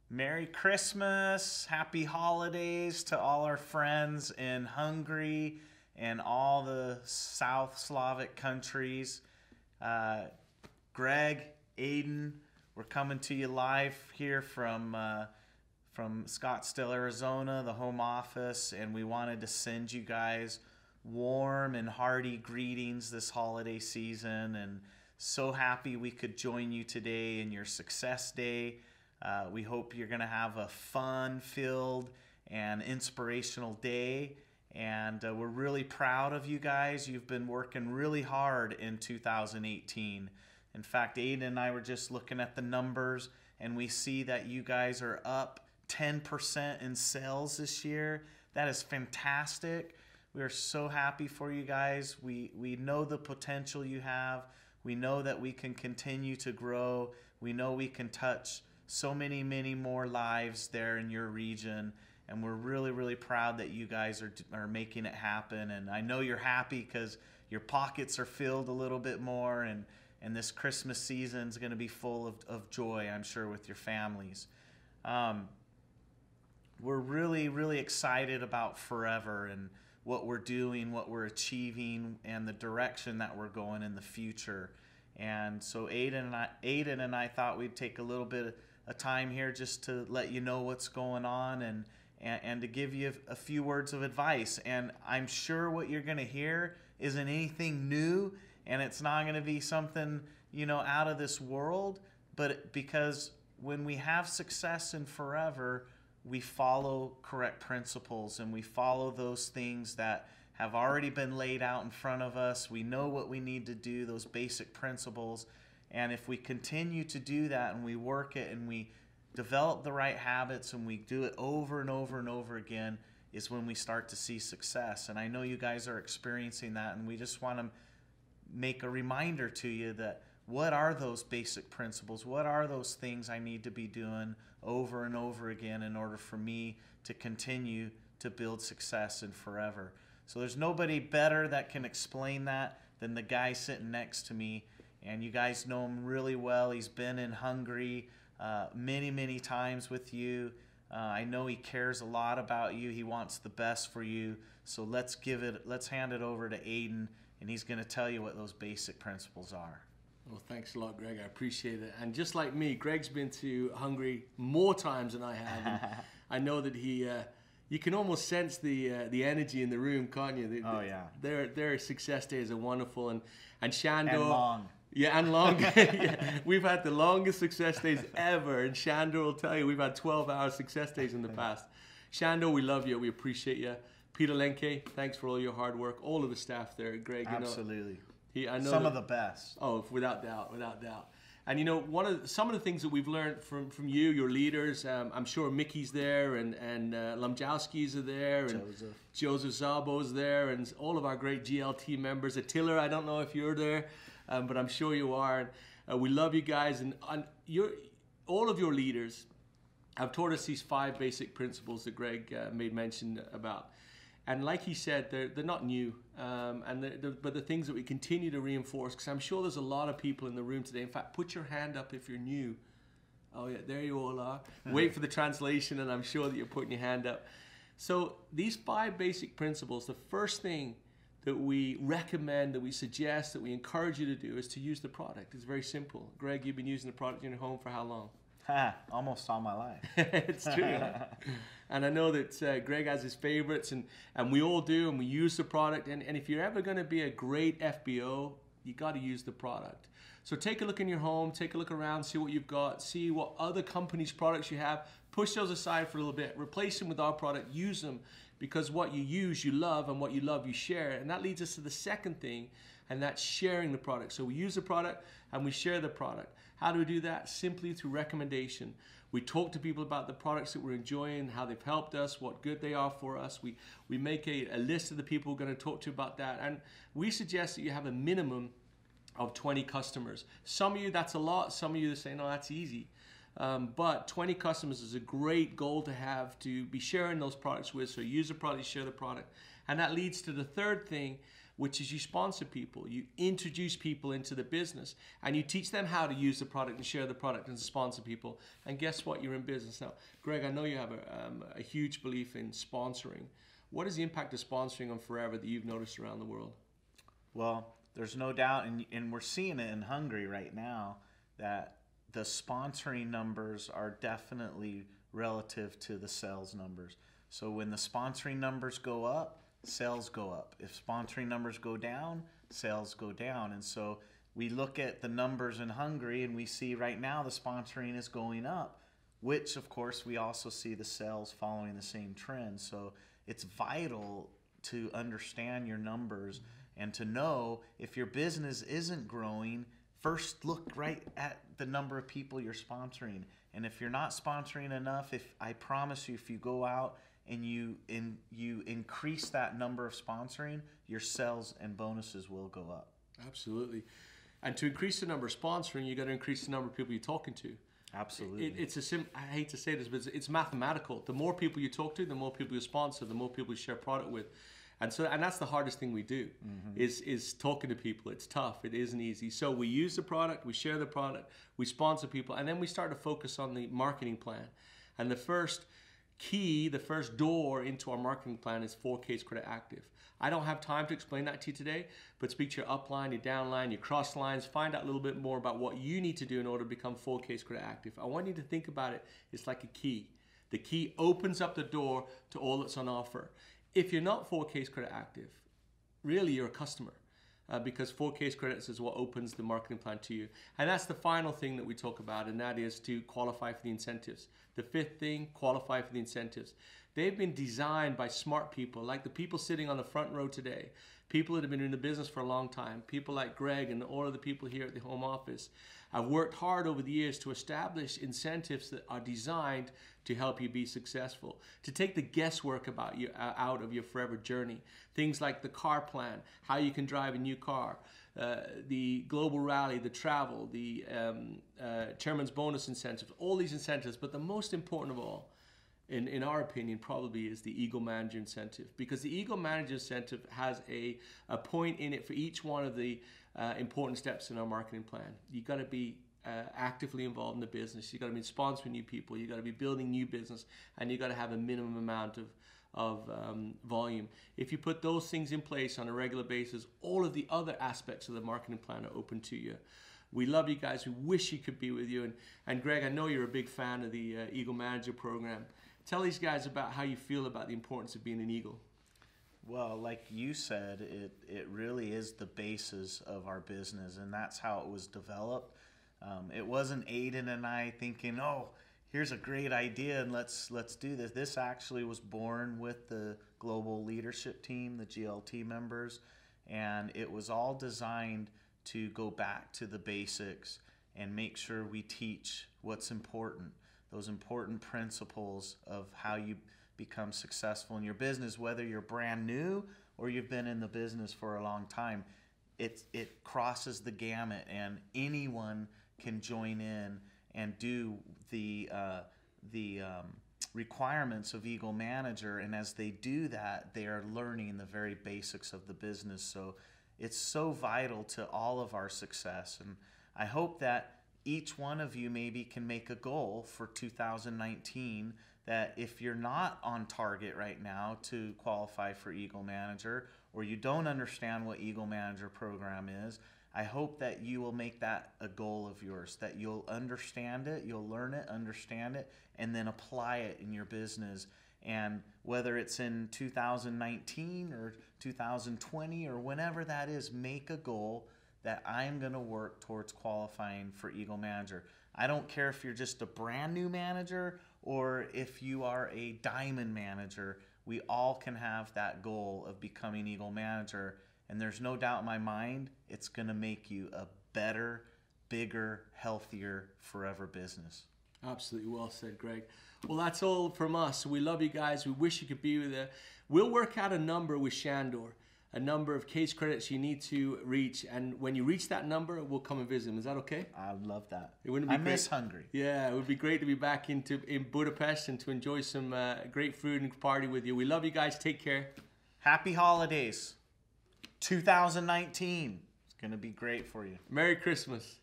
Merry Christmas, Happy Holidays to all our friends in Hungary and all the South Slavic countries. Uh, Gregg, Aidan, we're coming to you live here from Scottsdale, Arizona, the home office, and we wanted to send you guys warm and hearty greetings this holiday season, and so happy we could join you today in your success day. We hope you're going to have a fun-filled and inspirational day, and we're really proud of you guys. You've been working really hard in 2018. In fact, Aidan and I were just looking at the numbers, and we see that you guys are up 10% in sales this year. That is fantastic. We are so happy for you guys. We know the potential you have. We know that we can continue to grow. We know we can touch so many more lives there in your region, and we're really proud that you guys are making it happen. And I know you're happy because your pockets are filled a little bit more, and this Christmas season is going to be full of joy, I'm sure, with your families. We're really excited about Forever and what we're doing, what we're achieving, and the direction that we're going in the future. And so Aidan and I thought we'd take a little bit of time here just to let you know what's going on and to give you a few words of advice. And I'm sure what you're going to hear isn't anything new, and it's not going to be something, out of this world, but because when we have success in Forever, we follow correct principles, and we follow those things that have already been laid out in front of us. We know what we need to do, those basic principles. And if we continue to do that and we work it and we develop the right habits and we do it over and over again, is when we start to see success. And I know you guys are experiencing that, and we just want to make a reminder to you that what are those basic principles? What are those things I need to be doing over and over again in order for me to continue to build success in Forever? So there's nobody better that can explain that than the guy sitting next to me. And you guys know him really well. He's been in Hungary many times with you. I know he cares a lot about you. He wants the best for you. So let's hand it over to Aidan, and he's going to tell you what those basic principles are. Well, thanks a lot, Greg. I appreciate it. And just like me, Greg's been to Hungary more times than I have. And I know that you can almost sense the energy in the room, can't you? Yeah. Their success days are wonderful, and Shandor. And long. Yeah, and long. Yeah. We've had the longest success days ever, and Shandor will tell you we've had 12-hour success days in the past. Shandor, we love you. We appreciate you. Peter Lenke, thanks for all your hard work. All of the staff there, Greg. Absolutely. I know some of the best. Oh, without doubt. And some of the things that we've learned from you, your leaders. I'm sure Mickey's there, and Lumjowski's are there, and Joseph Zabo's there, and all of our great GLT members. Attila, I don't know if you're there, but I'm sure you are. And, we love you guys, and all of your leaders have taught us these 5 basic principles that Greg made mention about. And like he said, they're not new, but the things that we continue to reinforce, because I'm sure there's a lot of people in the room today. In fact, put your hand up if you're new. Oh yeah, there you all are. Wait for the translation, and I'm sure that you're putting your hand up. So these 5 basic principles, the first thing that we recommend, that we suggest, that we encourage you to do is to use the product. It's very simple. Greg, you've been using the product in your home for how long? Almost all my life. It's true. And I know that Greg has his favorites, and we all do, and we use the product. And if you're ever going to be a great FBO, you got to use the product. So take a look in your home, take a look around, see what you've got, see what other companies' products you have. Push those aside for a little bit. Replace them with our product. Use them, because what you use, you love, and what you love, you share. And that leads us to the second thing, and that's sharing the product. So we use the product and we share the product. How do we do that? Simply through recommendation. We talk to people about the products that we're enjoying, how they've helped us, what good they are for us. We make a list of the people we're going to talk to about that. And we suggest that you have a minimum of 20 customers. Some of you, that's a lot. Some of you say, no, that's easy. But 20 customers is a great goal to have, to be sharing those products with. So use the product, share the product. And that leads to the third thing, which is you sponsor people, you introduce people into the business, and you teach them how to use the product and share the product and sponsor people. And guess what? You're in business. Now, Greg, I know you have a huge belief in sponsoring. What is the impact of sponsoring on Forever that you've noticed around the world? Well, there's no doubt, and we're seeing it in Hungary right now, that the sponsoring numbers are definitely relative to the sales numbers. So when the sponsoring numbers go up, sales go up. If sponsoring numbers go down, sales go down. And so we look at the numbers in Hungary and we see right now the sponsoring is going up, which of course we also see the sales following the same trend. So it's vital to understand your numbers and to know if your business isn't growing, first look right at the number of people you're sponsoring. And if you're not sponsoring enough, I promise you, if you go out and you increase that number of sponsoring, your sales and bonuses will go up. Absolutely. And to increase the number of sponsoring, you got to increase the number of people you're talking to. Absolutely. I hate to say this, but it's mathematical. The more people you talk to, the more people you sponsor, the more people you share product with. And that's the hardest thing we do, is talking to people. It's tough. It isn't easy. So we use the product, we share the product, we sponsor people, and then we start to focus on the marketing plan. And the first key, the first door into our marketing plan is 4 Case Credit Active. I don't have time to explain that to you today, but speak to your upline, your downline, your cross lines, find out a little bit more about what you need to do in order to become 4 Case Credit Active. I want you to think about it. It's like a key. The key opens up the door to all that's on offer. If you're not 4 Case Credit Active, really you're a customer, because 4 Case Credits is what opens the marketing plan to you. And that's the final thing that we talk about, and that is to qualify for the incentives. The 5th thing, qualify for the incentives. They've been designed by smart people, like the people sitting on the front row today, people that have been in the business for a long time, people like Greg and all of the people here at the home office. I've worked hard over the years to establish incentives that are designed to help you be successful, to take the guesswork about you out of your forever journey. Things like the car plan, how you can drive a new car, the global rally, the travel, the chairman's bonus incentives, all these incentives. But the most important of all, in our opinion, probably is the Eagle Manager Incentive, because the Eagle Manager Incentive has a point in it for each one of the important steps in our marketing plan. You got to be actively involved in the business. You got to be sponsoring new people. You got to be building new business, and you got to have a minimum amount of volume. If you put those things in place on a regular basis, all of the other aspects of the marketing plan are open to you. We love you guys. We wish you could be with you. And Greg, I know you're a big fan of the Eagle Manager program. Tell these guys about how you feel about the importance of being an Eagle. Well, like you said, it really is the basis of our business, and that's how it was developed. It wasn't Aidan and I thinking, oh, here's a great idea and let's do this. This actually was born with the global leadership team, the GLT members, and it was all designed to go back to the basics and make sure we teach what's important, those important principles of how you become successful in your business, whether you're brand new or you've been in the business for a long time. It crosses the gamut, and anyone can join in and do the requirements of Eagle Manager. And as they do that, they are learning the very basics of the business. So it's so vital to all of our success. And I hope that each one of you maybe can make a goal for 2019, that if you're not on target right now to qualify for Eagle Manager, or you don't understand what Eagle Manager program is, I hope that you will make that a goal of yours, that you'll understand it, you'll learn it, understand it, and then apply it in your business. And whether it's in 2019 or 2020 or whenever that is, make a goal that I'm going to work towards qualifying for Eagle Manager. I don't care if you're just a brand new manager or if you are a diamond manager. We all can have that goal of becoming Eagle Manager. And there's no doubt in my mind, it's going to make you a better, bigger, healthier, forever business. Absolutely well said, Greg. Well, that's all from us. We love you guys. We wish you could be with us. We'll work out a number with Shandor, a number of case credits you need to reach. And when you reach that number, we'll come and visit him. Is that okay? I love that. It wouldn't be I miss Hungary. Yeah, it would be great to be back in Budapest and to enjoy some great food and party with you. We love you guys. Take care. Happy holidays. 2019. It's going to be great for you. Merry Christmas.